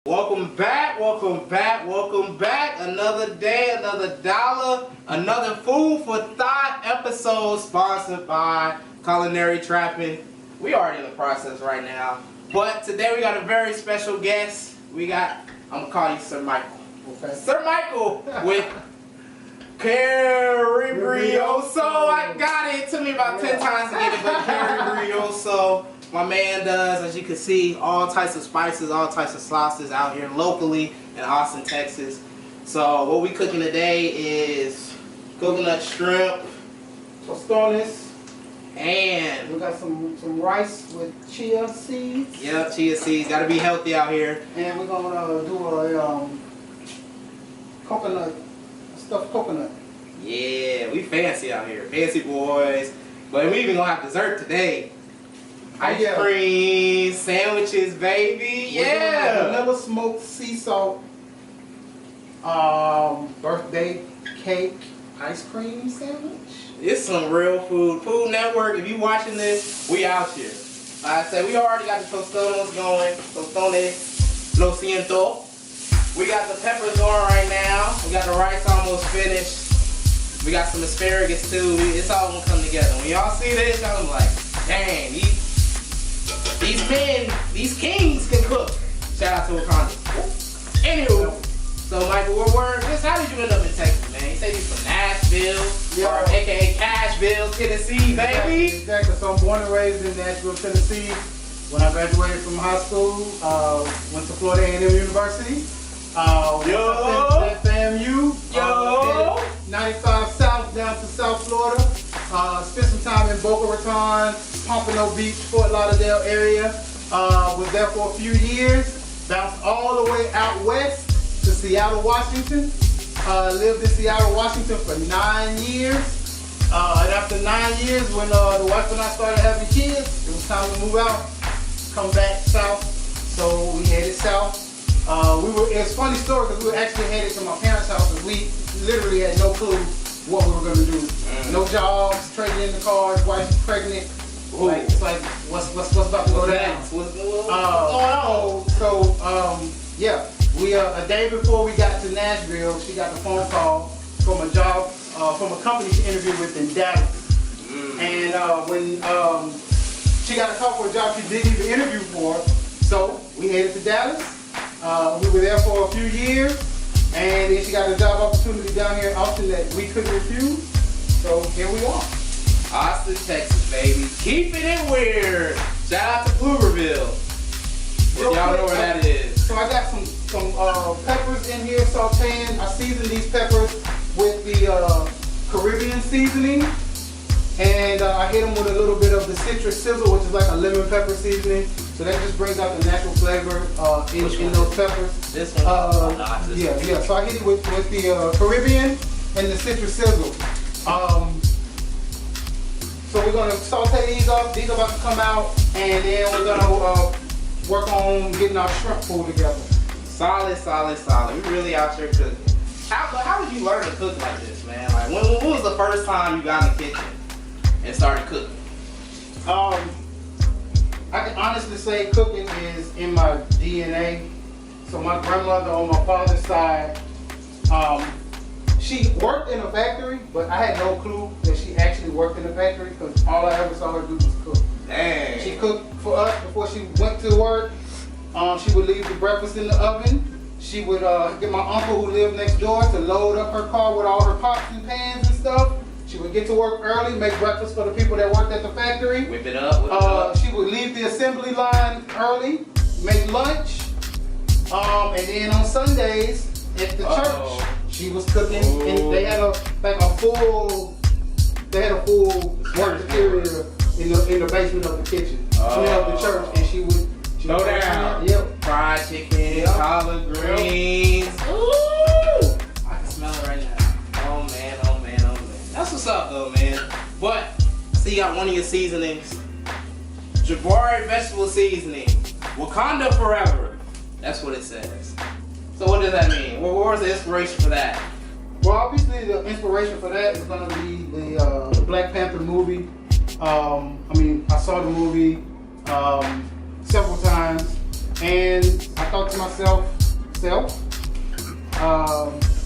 Welcome back. Another day, another dollar, another food for thought episode sponsored by Culinary Trapping. We already in the process right now, but today we got a very special guest. I'm gonna call you Sir Michael. Okay. Sir Michael with Caribreoso. I got it. It took me about 10 times to get it, but Caribreoso. My man does, as you can see, all types of spices, all types of sauces out here locally in Austin, Texas. So what we cooking today is coconut shrimp, tostones, and we got some rice with chia seeds. Yep, chia seeds. Gotta be healthy out here. And we're gonna do a stuffed coconut. Yeah, we fancy out here, fancy boys. But we even gonna have dessert today. Ice cream, sandwiches, baby. Yeah. Vanilla smoked sea salt birthday cake ice cream sandwich. It's some real food. Food Network, if you watching this, we out here. Like I said, we already got the tostones going. Tostones, lo siento. We got the peppers going right now. We got the rice almost finished. We got some asparagus too. It's all gonna come together. When y'all see this, y'all gonna be like, dang, these men, these kings can cook. Shout out to Wakanda. Anywho, so Michael, how did you end up in Texas, man? You say you from Nashville, or aka Cashville, Tennessee, baby? Exactly. So I'm born and raised in Nashville, Tennessee. When I graduated from high school, went to Florida A&M University. Yo! FAMU. Yo! 95 South down to South Florida. Spent some time in Boca Raton, Pompano Beach, Fort Lauderdale area. Was there for a few years. Bounced all the way out west to Seattle, Washington. Lived in Seattle, Washington for 9 years. And after 9 years, when the wife and I started having kids, it was time to move out, come back south. So we headed south. It's a funny story because we were actually headed to my parents' house and we literally had no clue what we were going to do. No jobs, trading in the cars, wife's pregnant. It's like, what's about to go down? What's going on? We a day before we got to Nashville, she got the phone call from a job, from a company she interviewed with in Dallas. And when she got a call for a job she didn't even interview for, so we headed to Dallas. We were there for a few years, and then she got a job opportunity down here in Austin that we couldn't refuse. So here we are. Austin, Texas, baby. Keeping it weird. Shout out to Pflugerville. If y'all know where that is. So I got some peppers in here sauteing. I seasoned these peppers with the Caribbean seasoning. And I hit them with a little bit of the citrus sizzle, which is like a lemon pepper seasoning. So that just brings out the natural flavor in those peppers. This one? Yeah. So I hit it with the Caribbean and the citrus sizzle. So we're gonna saute these up. These are about to come out, and then we're gonna work on getting our shrimp pool together. Solid. We really out here cooking. How did you learn to cook like this, man? Like when was the first time you got in the kitchen and started cooking? I can honestly say cooking is in my DNA. So my grandmother on my father's side, she worked in a factory, but I had no clue that she actually worked in a factory because all I ever saw her do was cook. Dang. She cooked for us before she went to work. She would leave the breakfast in the oven. She would get my uncle who lived next door to load up her car with all her pots and pans and stuff. She would get to work early, make breakfast for the people that worked at the factory. Whip it up. She would leave the assembly line early, make lunch, and then on Sundays at the church, she was cooking. And they had a full work area in the basement of the kitchen, of the church, and she would throw down. Yep. Fried chicken, collard greens. Ooh! I can smell it right now. Oh man. That's what's up though, man. But I see you got one of your seasonings. Jabari vegetable seasoning. Wakanda forever. That's what it says. So what does that mean? What was the inspiration for that? Well, obviously the inspiration for that is going to be the Black Panther movie. I saw the movie several times. And I thought to myself,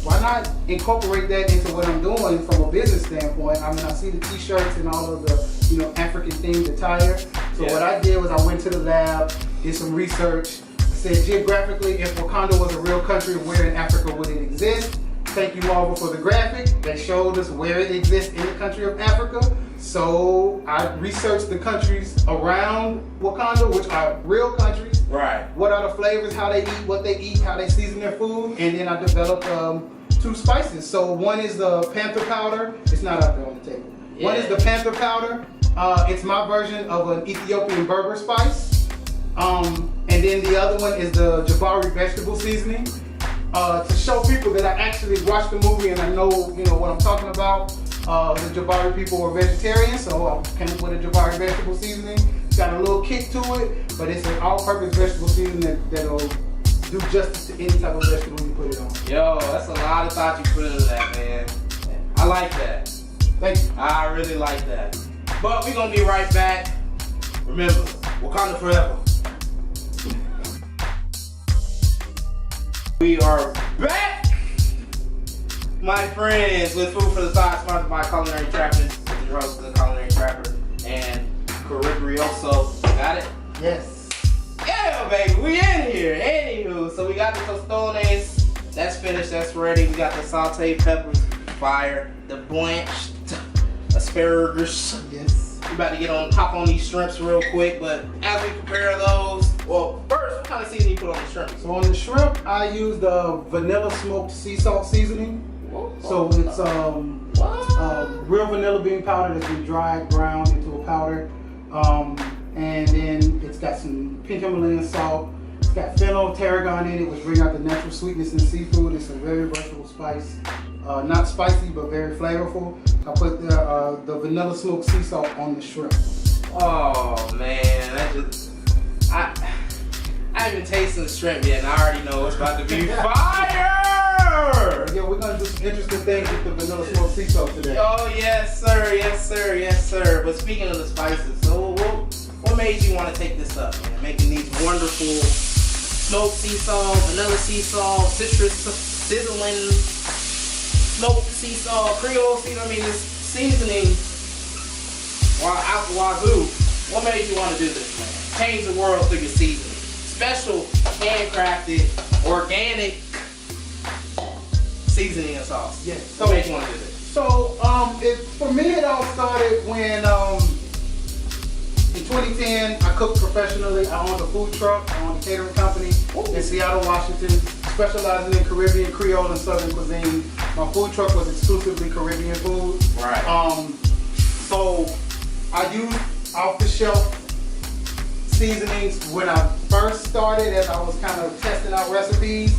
why not incorporate that into what I'm doing from a business standpoint? I mean, I see the t-shirts and all of the, African themed attire. So what I did was I went to the lab, did some research, said geographically, if Wakanda was a real country, where in Africa would it exist? Thank you, Marvel, for the graphic that showed us where it exists in the country of Africa. So I researched the countries around Wakanda, which are real countries. Right. What are the flavors, how they eat, what they eat, how they season their food, and then I developed 2 spices. So one is the panther powder. It's not out there on the table. Yeah. One is the panther powder. It's my version of an Ethiopian burger spice. And then the other one is the Jabari vegetable seasoning. To show people that I actually watched the movie and I know, what I'm talking about. The Jabari people were vegetarians, so I came up with a Jabari vegetable seasoning. It's got a little kick to it, but it's an all-purpose vegetable seasoning that'll do justice to any type of vegetable you put it on. Yo, that's a lot of thought you put into that, man. I like that. Thank you. I really like that. But we're gonna be right back. Remember, Wakanda forever. We are back, my friends, with Food for the Thought, sponsored by Culinary Trapping, with your host, the Culinary Trapper, and Caribreoso. Got it? Yes. Yeah, baby, we in here. Anywho, so we got the tostones. That's finished. That's ready. We got the sauteed peppers, fire. The blanched asparagus. Yes. We about to hop on these shrimps real quick, but as we prepare those, well, first, what kind of seasoning you put on the shrimp? So on the shrimp, I use the vanilla smoked sea salt seasoning. So it's real vanilla bean powder that's been dried, ground into a powder. And then it's got some pink Himalayan salt. It's got fennel, tarragon in it, which bring out the natural sweetness in seafood. It's a very versatile spice. Not spicy, but very flavorful. I put the vanilla smoked sea salt on the shrimp. Oh man, I haven't even tasted the shrimp yet, and I already know it's about to be fire! Yeah, we're gonna do some interesting things with the vanilla smoked sea salt today. Oh yes, sir, yes, sir, yes, sir. But speaking of the spices, so what made you want to take this up, man? Making these wonderful smoked sea salt, vanilla sea salt, citrus sizzling smoked sea salt, Creole seasoning. I mean, this seasoning, wazoo. What made you want to do this, man? Change the world through your seasoning. Special, handcrafted, organic seasoning and sauce. Yes. So what made you want to do this? So, for me, it all started when in 2010 I cooked professionally. I owned a food truck. I owned a catering company in Seattle, Washington, specializing in Caribbean, Creole, and Southern cuisine. My food truck was exclusively Caribbean food. Right. So I used off-the-shelf seasonings when I first started, as I was kind of testing out recipes.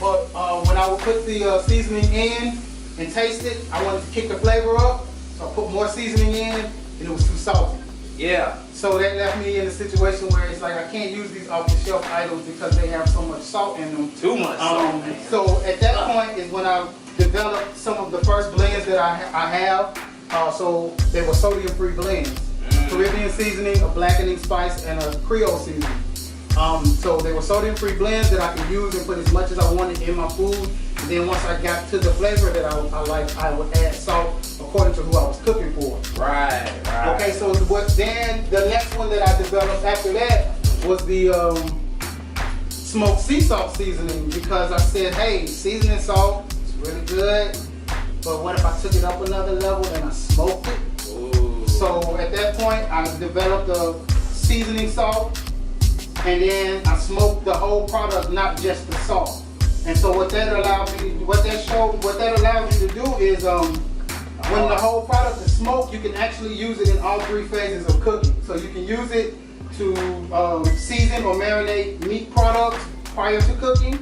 But when I would put the seasoning in and taste it, I wanted to kick the flavor up. So I put more seasoning in, and it was too salty. Yeah. So that left me in a situation where it's like I can't use these off-the-shelf items because they have so much salt in them. Too much salt. So at that point is when I developed some of the first blends that I have. So they were sodium-free blends. Caribbean seasoning, a blackening spice, and a Creole seasoning. So they were sodium-free blends that I could use and put as much as I wanted in my food. And then once I got to the flavor that I liked, I would add salt according to who I was cooking for. Right. Okay, so then the next one that I developed after that was the smoked sea salt seasoning, because I said, hey, seasoning salt is really good, but what if I took it up another level and I smoked it? Ooh. So at that point, I developed a seasoning salt, and then I smoked the whole product, not just the salt. And so what that allows you to do is when the whole product is smoked, you can actually use it in all 3 phases of cooking. So you can use it to season or marinate meat products prior to cooking.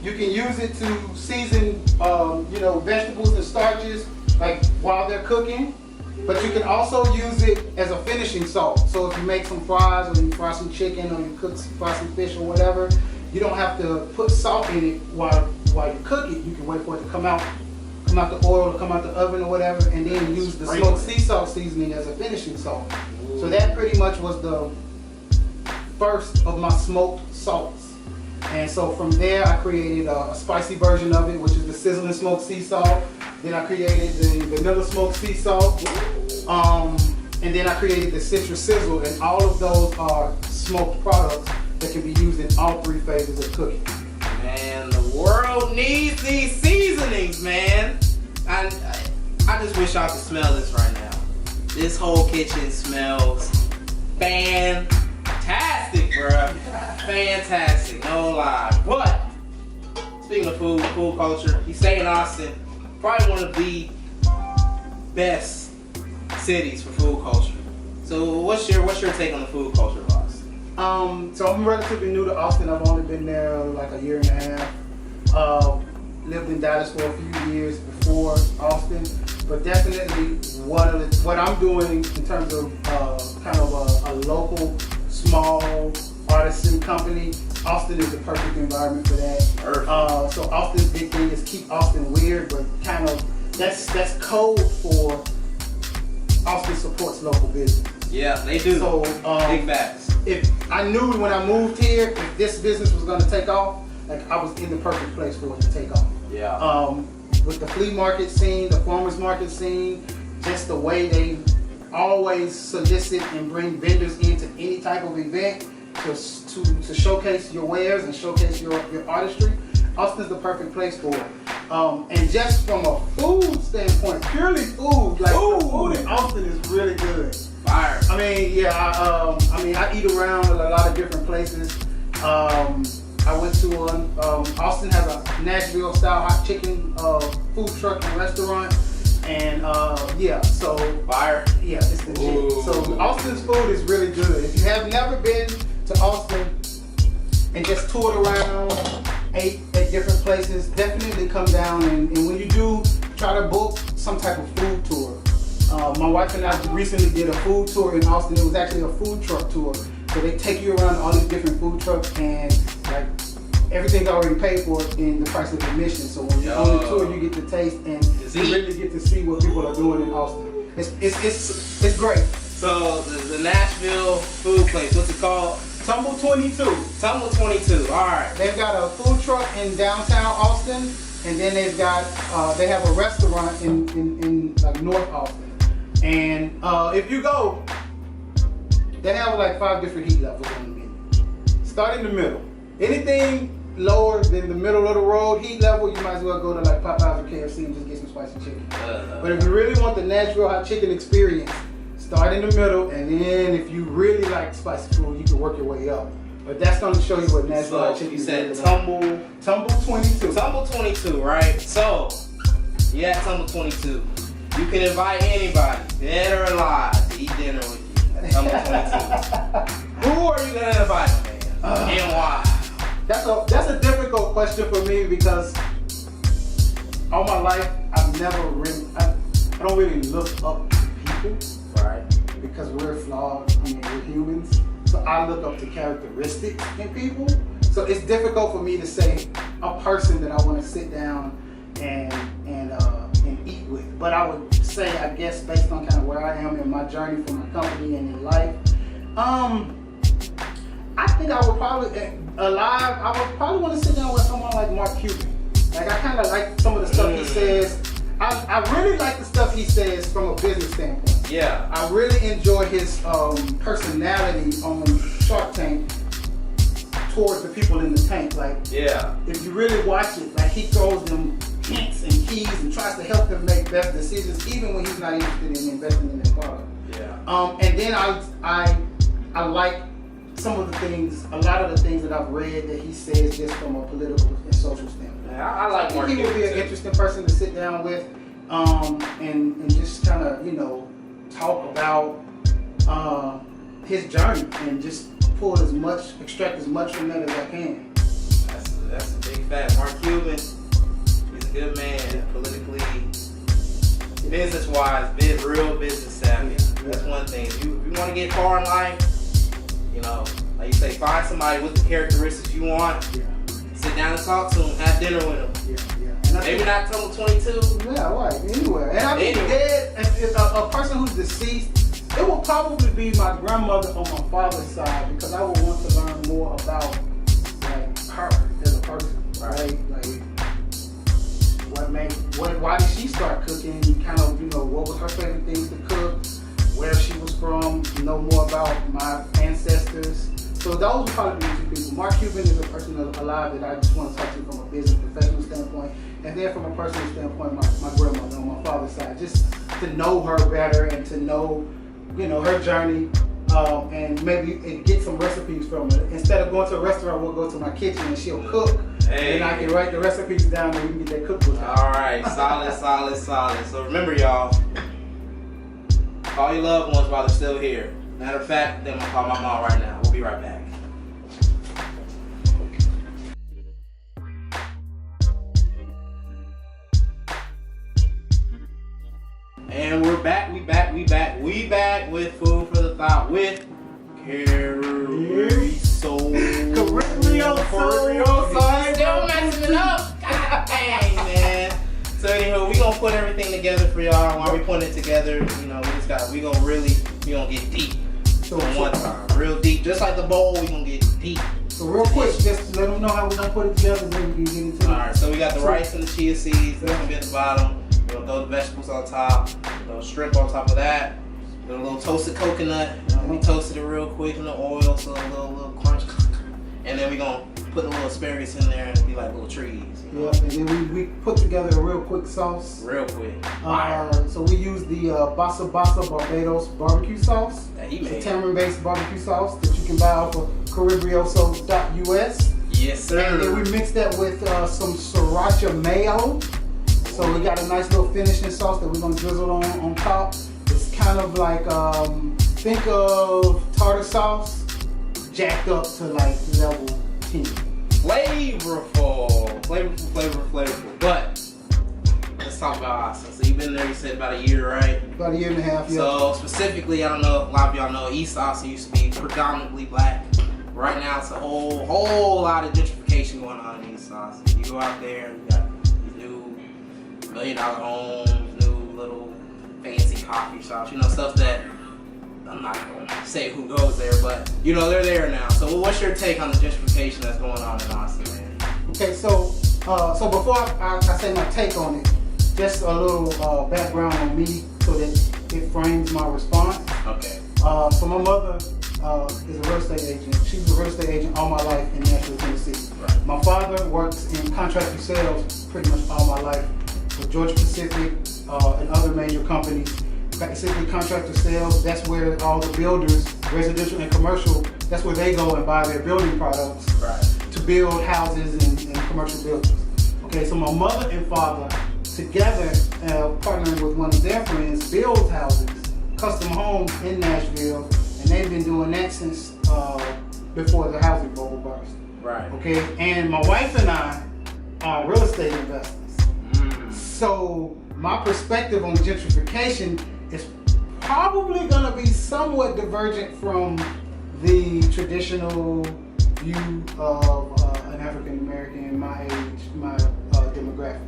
You can use it to season vegetables and starches like while they're cooking. But you can also use it as a finishing salt. So if you make some fries, or you fry some chicken, or you fry some fish or whatever, you don't have to put salt in it while you cook it. You can wait for it to come out the oil, to come out the oven or whatever, and then use the smoked sea salt seasoning as a finishing salt. So that pretty much was the first of my smoked salts. And so from there, I created a spicy version of it, which is the sizzling smoked sea salt. Then I created the vanilla smoked sea salt. And then I created the citrus sizzle, and all of those are smoked products that can be used in all three phases of cooking. Man, the world needs these seasonings, man. I just wish y'all could smell this right now. This whole kitchen smells fantastic, bruh. Fantastic, no lie. But speaking of food culture, you stay in Austin, probably one of the best cities for food culture. So what's your take on the food culture of Austin? So I'm relatively new to Austin. I've only been there like a year and a half. Lived in Dallas for a few years before Austin, but definitely what I'm doing in terms of kind of a local, small artisan company, Austin is the perfect environment for that. So Austin's big thing is keep Austin weird, but kind of that's code for Austin supports local business. Yeah, they do. So big facts. If I knew when I moved here, if this business was going to take off, like I was in the perfect place for it to take off. Yeah. With the flea market scene, the farmers market scene, just the way they always solicit and bring vendors into any type of event to showcase your wares and showcase your artistry, Austin's the perfect place for it. And just from a food standpoint, purely food, like the food in Austin is really good. Fire. I mean, yeah, I eat around at a lot of different places. I went to Austin has a Nashville style hot chicken food truck and restaurant, and yeah, so fire. Yeah, it's legit. Ooh. So Austin's food is really good. If you have never been to Austin and just toured around, ate at different places, definitely come down and when you do, try to book some type of food tour. My wife and I recently did a food tour in Austin. It was actually a food truck tour. So they take you around all these different food trucks and like everything's already paid for in the price of admission. So when you're on the tour, you get to taste and you really get to see what people are doing in Austin. It's great. So the Nashville food place, what's it called? Tumble 22. Tumble 22. All right. They've got a food truck in downtown Austin, and then they've got they have a restaurant in like North Austin. And if you go, they have like 5 different heat levels on the menu. Start in the middle. Anything lower than the middle of the road heat level, you might as well go to like Popeyes or KFC and just get some spicy chicken. But if you really want the Nashville hot chicken experience, start in the middle, and then if you really like spicy food, you can work your way up. But that's going to show you what Nashville hot chicken is. You said Tumble 22. Tumble 22, right? So, yeah, Tumble 22. You can invite anybody, dead or alive, to eat dinner with you. Tumble 22. Who are you going to invite, man? And why? That's a difficult question for me because all my life I don't really look up to people, right? Because we're flawed. I mean, we're humans, so I look up to characteristics in people. So it's difficult for me to say a person that I want to sit down and eat with. But I would say, I guess, based on kind of where I am in my journey for my company and in life, I think I would probably want to sit down with someone like Mark Cuban. Like I kind of like some of the stuff he says. I really like the stuff he says from a business standpoint. Yeah. I really enjoy his personality on Shark Tank towards the people in the tank. Like, yeah, if you really watch it, like he throws them hints and keys and tries to help them make best decisions, even when he's not interested in investing in their product. Yeah. And then I like some of the things, a lot of the things that I've read that he says just from a political and social standpoint. Yeah, I like Mark. He would be an interesting person to sit down with, and just kind of talk about his journey and just extract as much from that as I can. That's a big fact. Mark Cuban, he's a good man, politically, business-wise, real business savvy. That's one thing. If you want to get far in life, like you say, find somebody with the characteristics you want. Yeah. Sit down and talk to them, have dinner with them. Yeah. Maybe not Tumble 22. Yeah, right. Anywhere. And I mean, dead, a person who's deceased, It would probably be my grandmother on my father's side because I would want to learn more about like her as a person, right? Like why did she start cooking? Kind of, what was her favorite things to cook? Where she was from? Know more about my ancestors. So those would probably be two people. Mark Cuban is a person alive that I just want to talk to from a business professional standpoint, and then from a personal standpoint, my grandmother on my father's side, just to know her better and to know, her journey, and maybe get some recipes from her. Instead of going to a restaurant, we'll go to my kitchen and she'll cook, and I can write the recipes down and we can get that cookbook out. All right, solid. So remember, y'all, call your loved ones while they're still here. Matter of fact, I'm gonna call my mom right now. We'll be right back. And we're back. We back with Food for the Thought with Caribreoso. Still messing it up. God dang, man. So anyway, we gonna put everything together for y'all. While we putting it together, we gonna get deep. So one time, real deep, just like the bowl, we gonna get deep. So real quick, just let them know how we're gonna put it together, and then we can get into it. All right, so we got the rice and the chia seeds. That's gonna be at the bottom. We're gonna throw the vegetables on top. Throw shrimp on top of that. Put a little toasted coconut. We toasted it real quick in the oil, so a little crunch. And then we gonna put the little asparagus in there and it'll be like little trees. Yeah, and then we put together a real quick sauce. Real quick. So we use the Basa Barbados barbecue sauce. It's a tamarind-based barbecue sauce that you can buy off of Caribreoso.us. Yes, sir. And then we mix that with some sriracha mayo. So we got a nice little finishing sauce that we're gonna drizzle on top. It's kind of like, think of tartar sauce jacked up to like level 10. Flavorful. But let's talk about Austin. So you've been there, you said about a year, right? About a year and a half, yeah. So specifically, I don't know if a lot of y'all know, East Austin used to be predominantly black. Right now, it's a whole lot of gentrification going on in East Austin. You go out there, you got these new $1 million homes, new little fancy coffee shops, stuff that I'm not going to say who goes there, but they're there now. So what's your take on the gentrification that's going on in Austin, man? Okay, so before I say my take on it, just a little background on me so that it frames my response. Okay. So my mother is a real estate agent. She was a real estate agent all my life in Nashville, Tennessee. Right. My father works in contractor sales pretty much all my life with Georgia Pacific and other major companies. Basically, contractor sales, that's where all the builders, residential and commercial, that's where they go and buy their building products to build houses and commercial buildings. Okay, so my mother and father together, partnering with one of their friends, build houses, custom homes in Nashville, and they've been doing that since before the housing bubble burst. Right. Okay, and my wife and I are real estate investors. So my perspective on gentrification is probably going to be somewhat divergent from the traditional view of an African American my age, my demographic.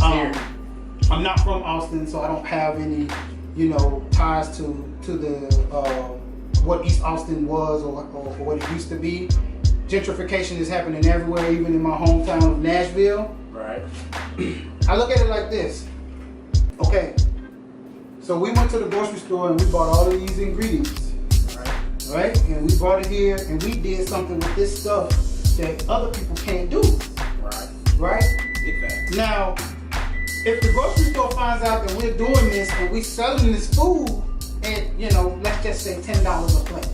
I'm not from Austin, so I don't have any, ties to the what East Austin was or what it used to be. Gentrification is happening everywhere, even in my hometown of Nashville. Right. I look at it like this. Okay, so we went to the grocery store and we bought all of these ingredients, right? And we brought it here and we did something with this stuff that other people can't do, right? Big fact. Now, if the grocery store finds out that we're doing this and we're selling this food at, let's just say $10 a plate,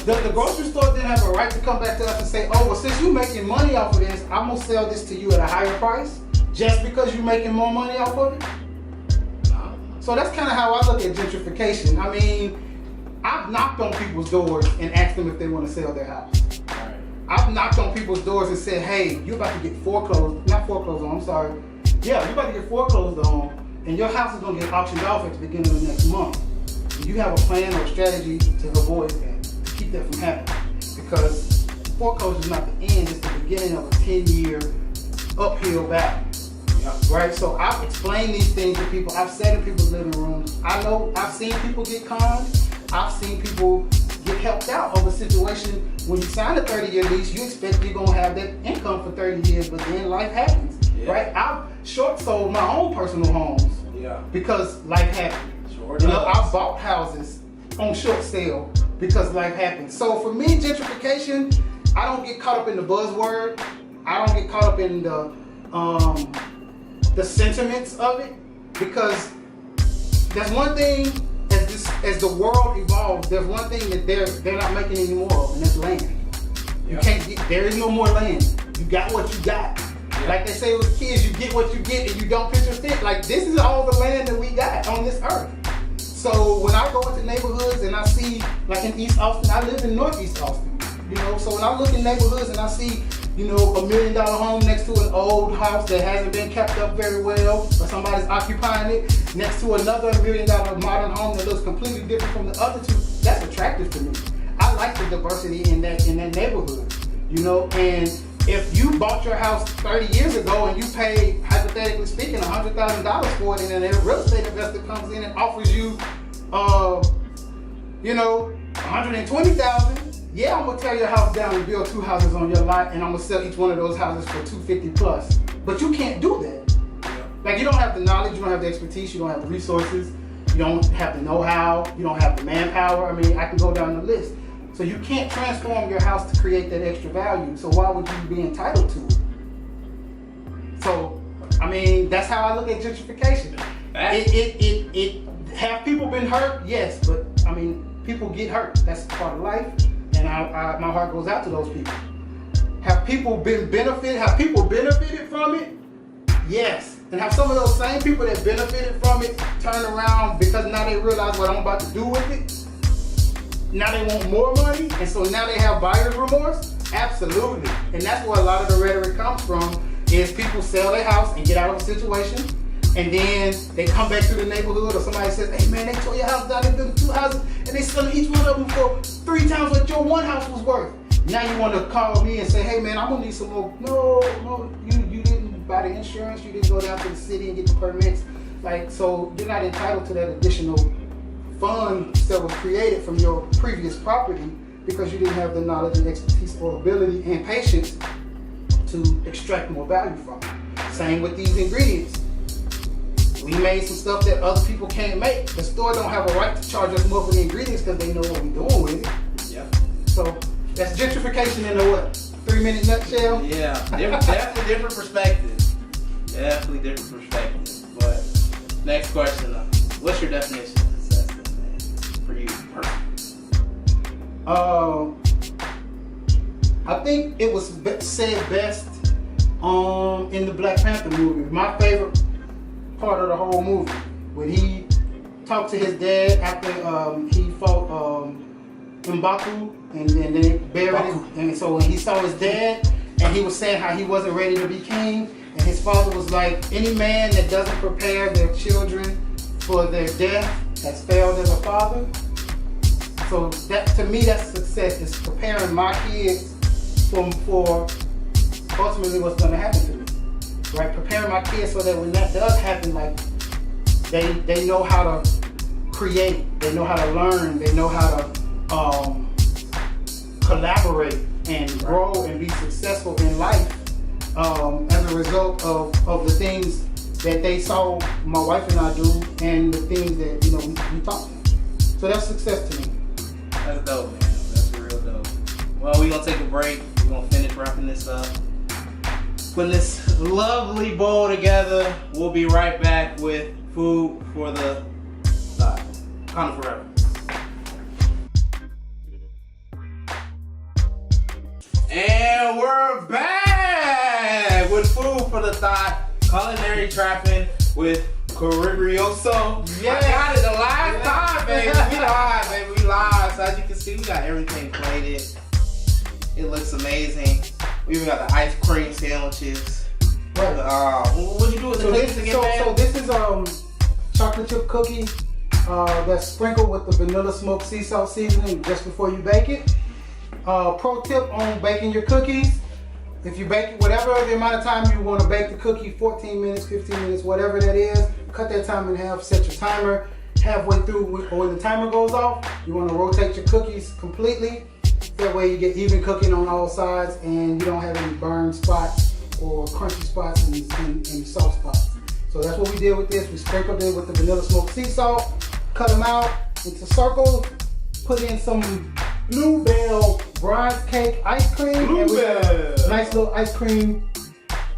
the grocery store then have a right to come back to us and say, oh, well, since you're making money off of this, I'm gonna sell this to you at a higher price just because you're making more money off of it? So that's kind of how I look at gentrification. I mean, I've knocked on people's doors and asked them if they want to sell their house. Right. I've knocked on people's doors and said, hey, you're about to get you're about to get foreclosed on, and your house is going to get auctioned off at the beginning of the next month. And you have a plan or a strategy to avoid that, to keep that from happening. Because foreclosure is not the end, it's the beginning of a 10-year uphill battle. Yeah. Right? So I've explained these things to people. I've sat in people's living rooms. I know I've seen people get conned. I've seen people get helped out of a situation. When you sign a 30-year lease, you expect you're gonna have that income for 30 years, but then life happens. Yeah. Right? I've short sold my own personal homes. Yeah. Because life happened. Sure You know, does. I bought houses on short sale because life happened. So for me, gentrification, I don't get caught up in the buzzword. I don't get caught up in the sentiments of it, because there's one thing as the world evolves, there's one thing that they're not making anymore of, and that's land. You Yeah. can't get, there is no more land. You got what you got. Yeah. Like they say with kids, you get what you get and you don't pitch a fit. Like, this is all the land that we got on this earth. So when I go into neighborhoods and I see, like in East Austin, I live in Northeast Austin, you know, so when I look in neighborhoods and I see, you know, $1 million home next to an old house that hasn't been kept up very well, or somebody's occupying it, next to another $1 million modern home that looks completely different from the other two, that's attractive to me. I like the diversity in that neighborhood, you know, and if you bought your house 30 years ago and you paid, hypothetically speaking, $100,000 for it, and then a real estate investor comes in and offers you, you know, $120,000, yeah, I'm gonna tear your house down and build 2 houses on your lot, and I'm gonna sell each one of those houses for $250 plus. But you can't do that. Like, you don't have the knowledge, you don't have the expertise, you don't have the resources, you don't have the know-how, you don't have the manpower. I mean, I can go down the list. So you can't transform your house to create that extra value. So why would you be entitled to it? So, I mean, that's how I look at gentrification. It have people been hurt? Yes, but I mean, people get hurt. That's part of life, and my heart goes out to those people. Have people benefited from it? Yes. And have some of those same people that benefited from it turn around because now they realize what I'm about to do with it? Now they want more money, and so now they have buyer's remorse? Absolutely. And that's where a lot of the rhetoric comes from, is people sell their house and get out of a situation, and then they come back to the neighborhood, or somebody says, hey man, they tore your house down, they built 2 houses, and they selling each one of them for 3 times what your one house was worth. Now you want to call me and say, hey man, I'm gonna need some more. No, you didn't buy the insurance, you didn't go down to the city and get the permits. Like, so you're not entitled to that additional funds that was created from your previous property because you didn't have the knowledge and expertise or ability and patience to extract more value from it. Same with these ingredients. We made some stuff that other people can't make. The store don't have a right to charge us more for the ingredients because they know what we're doing with it. Yeah. So that's gentrification in a what? 3-minute nutshell? Yeah. Definitely different perspective. Definitely different perspective. But next question, what's your definition of success, man, for you personally? I think it was said best in the Black Panther movie. My favorite part of the whole movie, when he talked to his dad after he fought M'Baku, and then they buried him. And so when he saw his dad, and he was saying how he wasn't ready to be king, and his father was like, any man that doesn't prepare their children for their death has failed as a father. So that, to me, that's success, is preparing my kids for ultimately what's going to happen to me. Right? Preparing my kids so that when that does happen, like, they know how to create, they know how to learn, they know how to collaborate and grow and be successful in life as a result of the things that they saw my wife and I do, and the things that, you know, we taught them. So that's success to me. That's dope, man. That's real dope. Well, we're going to take a break. We're going to finish wrapping this up. Putting this lovely bowl together. We'll be right back with food for the thought. Kind of forever. And we're back with food for the thought. Culinary Trapping with Caribreoso. Yeah. I got it the last time, baby. We live. So as you can see, we got everything plated. It looks amazing. We even got the ice cream sandwiches. Right. What'd you do with the cookies again, man? So this is chocolate chip cookie that's sprinkled with the vanilla smoked sea salt seasoning just before you bake it. Pro tip on baking your cookies: If you bake it, whatever the amount of time you want to bake the cookie, 14 minutes, 15 minutes, whatever that is, cut that time in half, set your timer. Halfway through, or when the timer goes off, you want to rotate your cookies completely. That way you get even cooking on all sides and you don't have any burn spots or crunchy spots and soft spots. So that's what we did with this. We sprinkled it with the vanilla smoked sea salt, cut them out into circles, put in some Bluebell bronze cake ice cream. And we got a nice little ice cream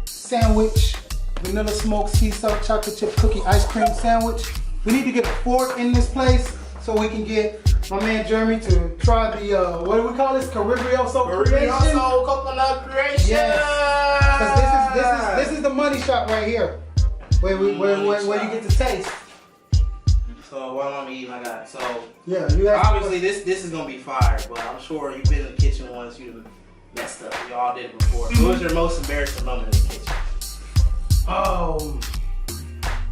sandwich, vanilla smoked sea salt chocolate chip cookie ice cream sandwich. We need to get a fork in this place so we can get my man Jeremy to try the, what do we call this? Caribreoso creation? Caribreoso coconut creation! Yes. Because this is the money shot right here. Where you get to taste. So what am I eating? I got so yeah. You obviously this is gonna be fire, but I'm sure you've been in the kitchen once. You messed up. Y'all did it before. What was your most embarrassing moment in the kitchen?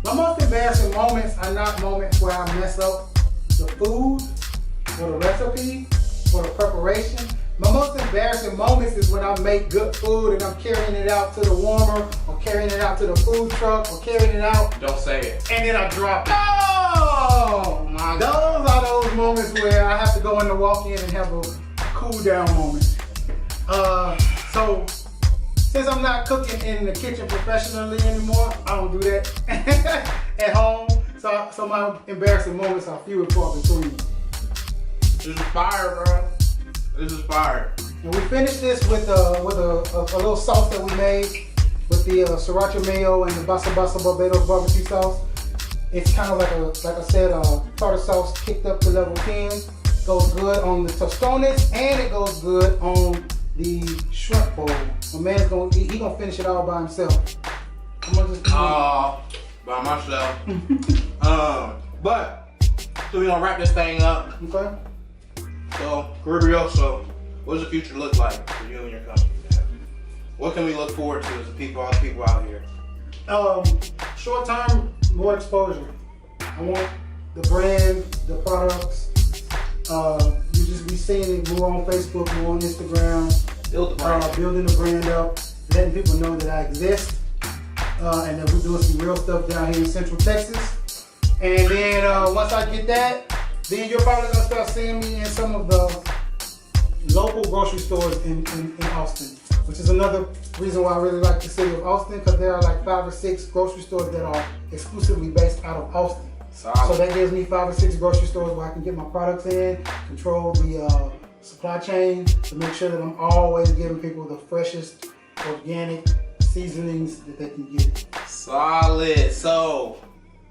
My most embarrassing moments are not moments where I mess up the food or the recipe or the preparation. My most embarrassing moments is when I make good food and I'm carrying it out to the warmer or carrying it out to the food truck or carrying it out. Don't say it. And then I drop it. Oh! Those are those moments where I have to go in and walk in and have a cool down moment. So since I'm not cooking in the kitchen professionally anymore, I don't do that at home. So my embarrassing moments are few and far between. This is fire, bro. This is fire. And we finished this with a little sauce that we made with the sriracha mayo and the Basa Barbados barbecue sauce. It's kind of like I said, tartar sauce kicked up to level 10. Goes good on the tostones and it goes good on the shrimp bowl. My man's gonna finish it all by himself. I'm gonna just by myself. But so we gonna wrap this thing up. Okay. So Caribreoso, what does the future look like for you and your company? What can we look forward to as all the people out here? Short term, more exposure. I want the brand, the products. You just be seeing it more on Facebook, more on Instagram. Build the brand. Building the brand up, letting people know that I exist, and that we're doing some real stuff down here in Central Texas. And then once I get that, then you're probably gonna start seeing me in some of the local grocery stores in Austin, which is another reason why I really like the city of Austin, because there are like 5 or 6 grocery stores that are exclusively based out of Austin. Solid. So that gives me 5 or 6 grocery stores where I can get my products in, control the supply chain to make sure that I'm always giving people the freshest organic seasonings that they can get. Solid. So,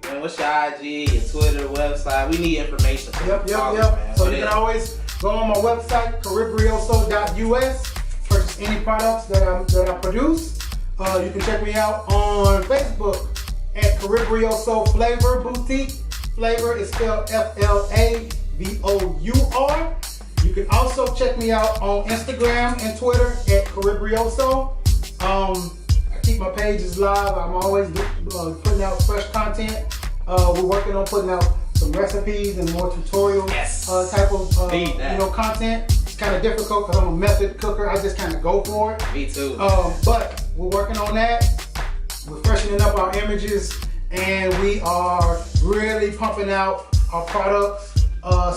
man, what's your IG, your Twitter, website? We need information. Yep. So you can always go on my website, caribreoso.us, purchase any products that I produce. You can check me out on Facebook at Caribreoso Flavor Boutique. Flavor is spelled FLAVOUR. You can also check me out on Instagram and Twitter at Caribreoso. I keep my pages live. I'm always putting out fresh content. We're working on putting out some recipes and more tutorial type of content. It's kind of difficult because I'm a method cooker. I just kind of go for it. Me too. But we're working on that. We're freshening up our images and we are really pumping out our products.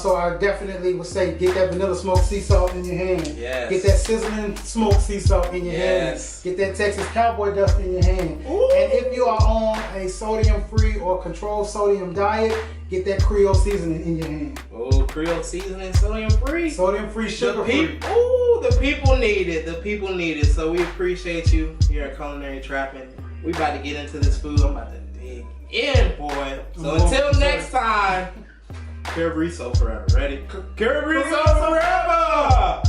So I definitely would say get that vanilla smoked sea salt in your hand. Yes. Get that sizzling smoked sea salt in your hand. Get that Texas cowboy dust in your hand. Ooh. And if you are on a sodium-free or controlled sodium diet, get that Creole seasoning in your hand. Oh, Creole seasoning, sodium-free. Sodium-free, sugar-free. The people need it. The people need it. So we appreciate you here at Culinary Trapping. We about to get into this food. I'm about to dig in, boy. So until next time, Caribreoso forever. Ready? Caribreoso forever!